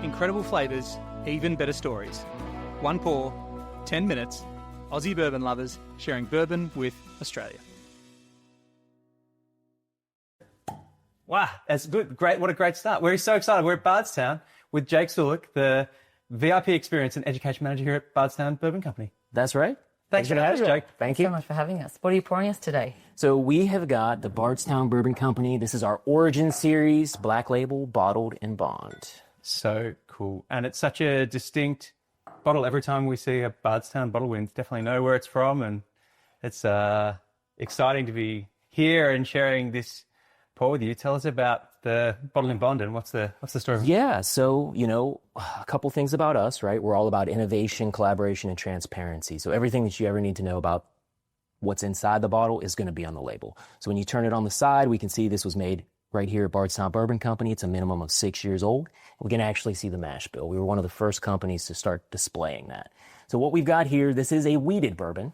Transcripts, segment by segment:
Incredible flavours, even better stories. One pour, 10 minutes. Aussie bourbon lovers sharing bourbon with Australia. Wow, that's good. Great. What a great start. We're so excited. We're at Bardstown with Jake Sulek, the VIP Experience and Education Manager here at Bardstown Bourbon Company. That's right. Thanks for having us, Jake. Thank you so much for having us. What are you pouring us today? So we have got the Bardstown Bourbon Company. This is our Origin Series, Black Label, bottled in bond. So cool. And it's such a distinct bottle. Every time we see a Bardstown bottle, we definitely know where it's from. And it's exciting to be here and sharing this pour with you. Tell us about the bottle in bond and what's the story? Yeah, so, a couple things about us, right? We're all about innovation, collaboration, and transparency. So everything that you ever need to know about what's inside the bottle is going to be on the label. So when you turn it on the side, we can see this was made right here at Bardstown Bourbon Company. It's a minimum of 6 years old. We can actually see the mash bill. We were one of the first companies to start displaying that. So what we've got here, this is a wheated bourbon.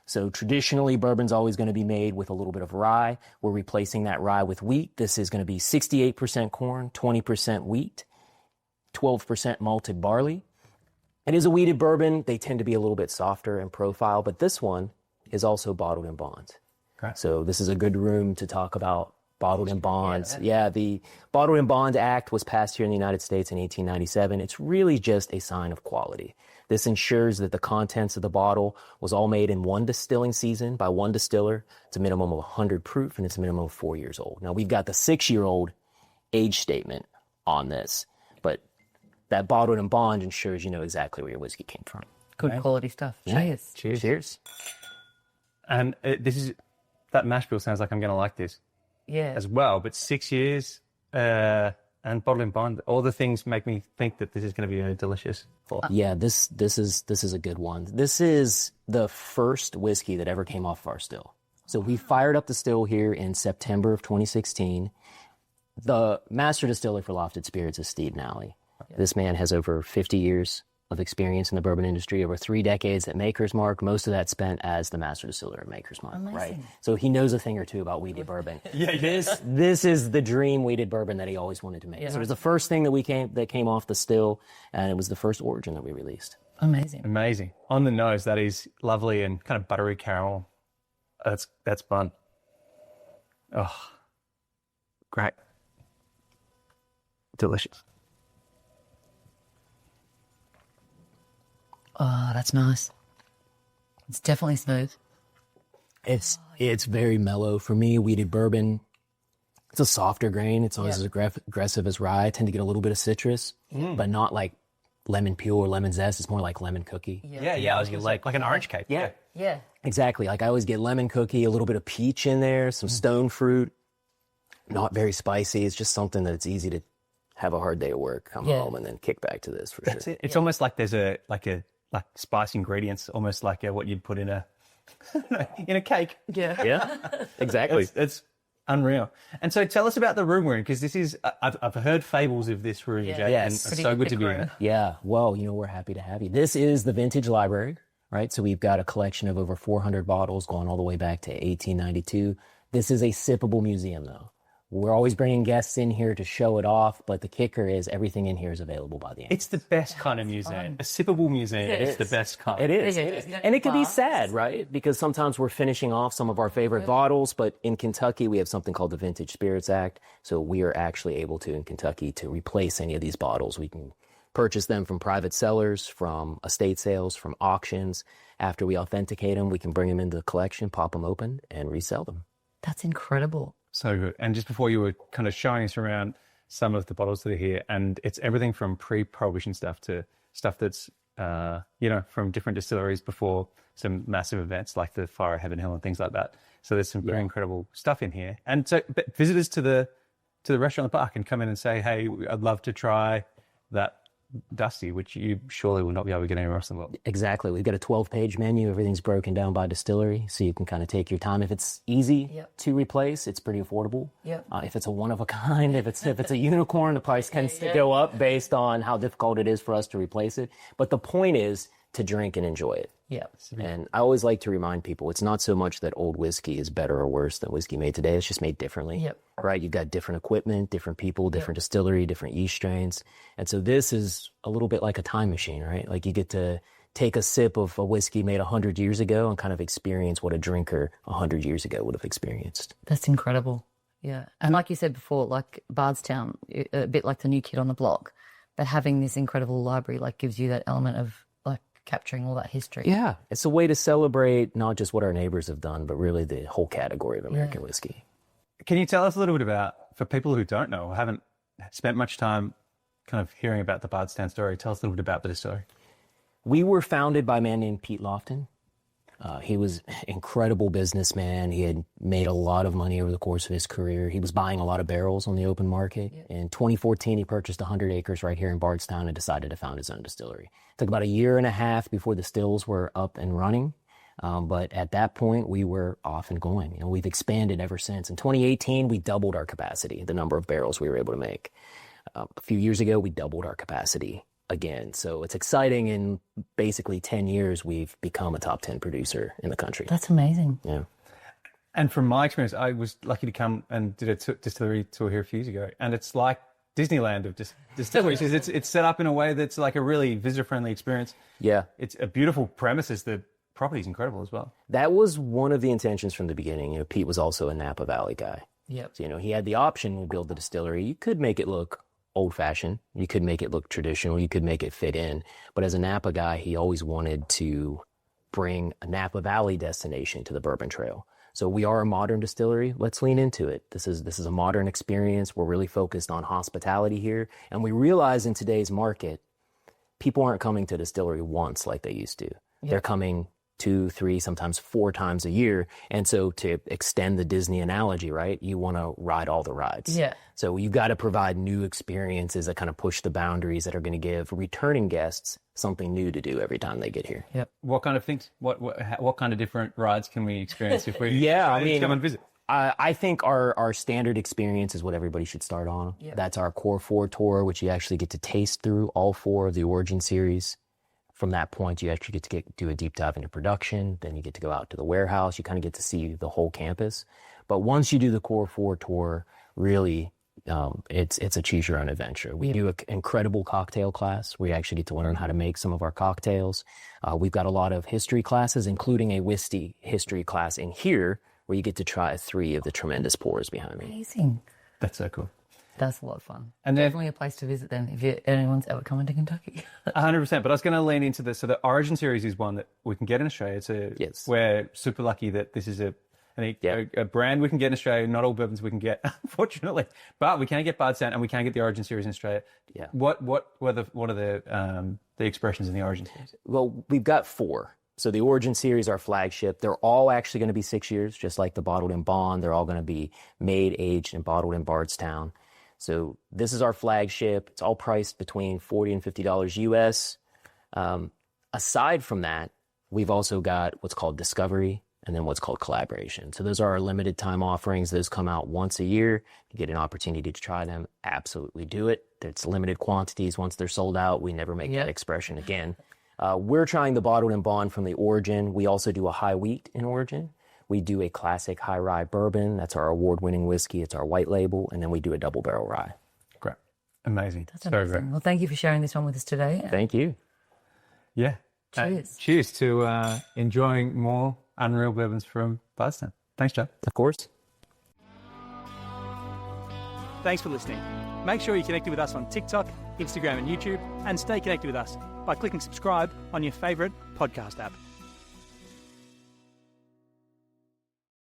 So traditionally, bourbon's always going to be made with a little bit of rye. We're replacing that rye with wheat. This is going to be 68% corn, 20% wheat, 12% malted barley. It is a wheated bourbon. They tend to be a little bit softer in profile, but this one is also bottled in bonds. Great. So this is a good room to talk about bottled in bonds. Yeah, the Bottled in Bond Act was passed here in the United States in 1897. It's really just a sign of quality. This ensures that the contents of the bottle was all made in one distilling season by one distiller. It's a minimum of 100 proof, and it's a minimum of 4 years old. Now, we've got the 6-year-old age statement on this, but that bottled in bond ensures you know exactly where your whiskey came from. Good quality stuff. Cheers. Cheers. Cheers. And that mash bill sounds like I'm going to like this. Yeah. As well, but 6 years and bottle in bond, all the things make me think that this is going to be a delicious pour. Yeah, this is a good one. This is the first whiskey that ever came off of our still. So we fired up the still here in September of 2016. The master distiller for Lofted Spirits is Steve Nally. This man has over 50 years of experience in the bourbon industry, over 3 decades at Maker's Mark, most of that spent as the master distiller at Maker's Mark. Amazing. Right? So he knows a thing or two about wheated bourbon. Yeah, This is the dream wheated bourbon that he always wanted to make. So it was the first thing that came off the still, and it was the first Origin that we released. Amazing. On the nose, that is lovely and kind of buttery caramel. That's fun. Oh, great. Delicious. Oh, that's nice. It's definitely smooth. It's very mellow for me. Wheated bourbon, it's a softer grain. It's always as aggressive as rye. I tend to get a little bit of citrus, but not like lemon peel or lemon zest. It's more like lemon cookie. Yeah. I was gonna like an orange cake. Yeah. Exactly. Like I always get lemon cookie, a little bit of peach in there, some stone fruit. Not very spicy. It's just something that it's easy to have a hard day at work, come home, and then kick back to this for That's sure. it. It's almost like there's a spice ingredients, almost like what you'd put in a cake. Yeah, exactly. It's unreal. And so tell us about the room we're in, because this is I've heard fables of this room, Jake, and it's so good to be in. Yeah, well, we're happy to have you. This is the vintage library, right? So we've got a collection of over 400 bottles going all the way back to 1892. This is a sippable museum, though. We're always bringing guests in here to show it off, but the kicker is everything in here is available by the end. It's the best kind of museum. A sippable museum. It's the best kind. It is. And it can be sad, right? Because sometimes we're finishing off some of our favorite bottles, but in Kentucky, we have something called the Vintage Spirits Act. So we are actually able to, in Kentucky, to replace any of these bottles. We can purchase them from private sellers, from estate sales, from auctions. After we authenticate them, we can bring them into the collection, pop them open, and resell them. That's incredible. So good. And just before you were kind of showing us around some of the bottles that are here, and it's everything from pre-prohibition stuff to stuff that's, from different distilleries before some massive events like the Fire at Heaven Hill and things like that. So there's some very incredible stuff in here. And so but visitors to the restaurant in the park can come in and say, hey, I'd love to try that Dusty, which you surely will not be able to get anywhere else in the world. Exactly. We've got a 12-page menu. Everything's broken down by distillery, so you can kind of take your time. If it's easy to replace, it's pretty affordable. If it's a one-of-a-kind, if it's a unicorn, the price can go up based on how difficult it is for us to replace it. But the point is to drink and enjoy it. Yeah. And I always like to remind people, it's not so much that old whiskey is better or worse than whiskey made today. It's just made differently. Yep. Right? You've got different equipment, different people, different distillery, different yeast strains. And so this is a little bit like a time machine, right? Like you get to take a sip of a whiskey made 100 years ago and kind of experience what a drinker 100 years ago would have experienced. That's incredible. Yeah. And like you said before, like Bardstown, a bit like the new kid on the block, but having this incredible library like gives you that element of like capturing all that history. Yeah. It's a way to celebrate not just what our neighbors have done, but really the whole category of American whiskey. Can you tell us a little bit about, for people who don't know, or haven't spent much time kind of hearing about the Bardstown story, tell us a little bit about the distillery. We were founded by a man named Pete Lofton. He was an incredible businessman. He had made a lot of money over the course of his career. He was buying a lot of barrels on the open market. Yeah. In 2014, he purchased 100 acres right here in Bardstown and decided to found his own distillery. It took about a year and a half before the stills were up and running. But at that point, we were off and going. You know, we've expanded ever since. In 2018, we doubled our capacity, the number of barrels we were able to make. A few years ago, we doubled our capacity again. So it's exciting. In basically 10 years, we've become a top 10 producer in the country. That's amazing. Yeah. And from my experience, I was lucky to come and did a distillery tour here a few years ago. And it's like Disneyland of distilleries. It's set up in a way that's like a really visitor-friendly experience. Yeah. It's a beautiful premises. The property's incredible as well. That was one of the intentions from the beginning. You know, Pete was also a Napa Valley guy. Yep. So, you know, he had the option to build the distillery. You could make it look old-fashioned. You could make it look traditional. You could make it fit in. But as a Napa guy, he always wanted to bring a Napa Valley destination to the Bourbon Trail. So we are a modern distillery. Let's lean into it. This is a modern experience. We're really focused on hospitality here. And we realize in today's market, people aren't coming to a distillery once like they used to. Yep. They're coming 2, 3, sometimes 4 times a year. And so to extend the Disney analogy, right, you want to ride all the rides. Yeah. So you've got to provide new experiences that kind of push the boundaries that are going to give returning guests something new to do every time they get here. Yep. What kind of things, what kind of different rides can we experience if we come and visit? I think our standard experience is what everybody should start on. Yep. That's our Core 4 tour, which you actually get to taste through all 4 of the Origin series. From that point, you actually get to do a deep dive into production. Then you get to go out to the warehouse. You kind of get to see the whole campus. But once you do the Core 4 tour, really, it's a choose your own adventure. We do an incredible cocktail class. We actually get to learn how to make some of our cocktails. We've got a lot of history classes, including a whiskey history class in here, where you get to try 3 of the tremendous pours behind me. Amazing. That's so cool. That's a lot of fun. And definitely a place to visit then if anyone's ever coming to Kentucky. 100%. But I was going to lean into this. So the Origin series is one that we can get in Australia. We're super lucky that this is a brand we can get in Australia. Not all bourbons we can get, unfortunately. But we can get Bardstown and we can get the Origin series in Australia. Yeah. What are the expressions in the Origin series? Well, we've got 4. So the Origin series, our flagship, they're all actually going to be 6 years, just like the bottled in Bond. They're all going to be made, aged, and bottled in Bardstown. So this is our flagship. It's all priced between $40 and $50 US. Aside from that, we've also got what's called Discovery and then what's called Collaboration. So those are our limited time offerings. Those come out once a year. You get an opportunity to try them. Absolutely do it. It's limited quantities. Once they're sold out, we never make that expression again. We're trying the bottled and Bond from the Origin. We also do a high wheat in Origin. We do a classic high rye bourbon. That's our award-winning whiskey. It's our white label. And then we do a double barrel rye. Great. Amazing. That's amazing. Well, thank you for sharing this one with us today. Thank you. Yeah. Cheers. Cheers to enjoying more unreal bourbons from Bardstown. Thanks, Joe. Of course. Thanks for listening. Make sure you're connected with us on TikTok, Instagram and YouTube, and stay connected with us by clicking subscribe on your favourite podcast app.